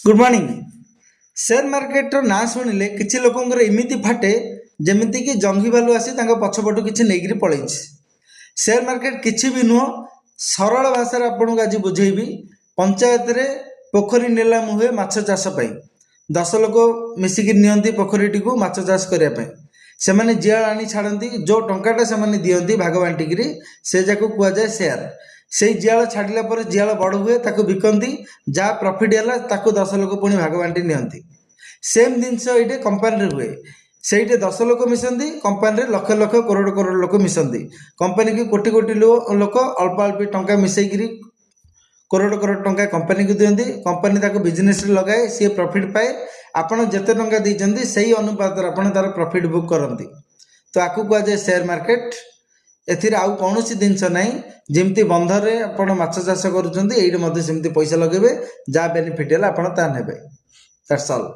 Good morning. Share market ना शुणिले किसी लोकंर एमती फाटे जमीती कि जंगी बालू आसी पछपटू किसी नहीं पलि। शेयर मार्केट किसी भी नुह सरल भाषा आपको आज बुझेबी। पंचायत रे पोखरी नीलाम हुए माछ चाष पाई 10 लोक मिसिक नियंती पोखरी टी माछ चाष करने से मैंने जियाल आनी छाड़ती जो टंकाटा से दियंती भाग बांटिकी से जाको कहुए शेयर। से जियाल छाड़िला पर जियाल बड़ हुए ताकू बिकती जहाँ प्रॉफिट है 10 लोक पुणी भाग बांटी नियंती। सेम जिनस ये कंपानी हुए से 10 लोक मिसती कंपानी लक्ष लक्ष करोड़ करोड़ लोक मिसती। कंपानी की कोटी कोटी लोक अल्प अल्प टंका मिसेक करोड़ करोड़ टंका कंपानी को दिखती। कंपानी ताको बिजनेस लगाए सी प्रॉफिट पाए। आपड़ जिते टंका देते से अनुपात आपड़ तार प्रॉफिट बुक करती। तो आपको कहुए शेयर मार्केट। एथिर आउ कौन सी जिनस ना जमी बंधरे आप माछ चाष करुँच पैसा लगे जहाँ बेनिफिट है आप ने। That's all.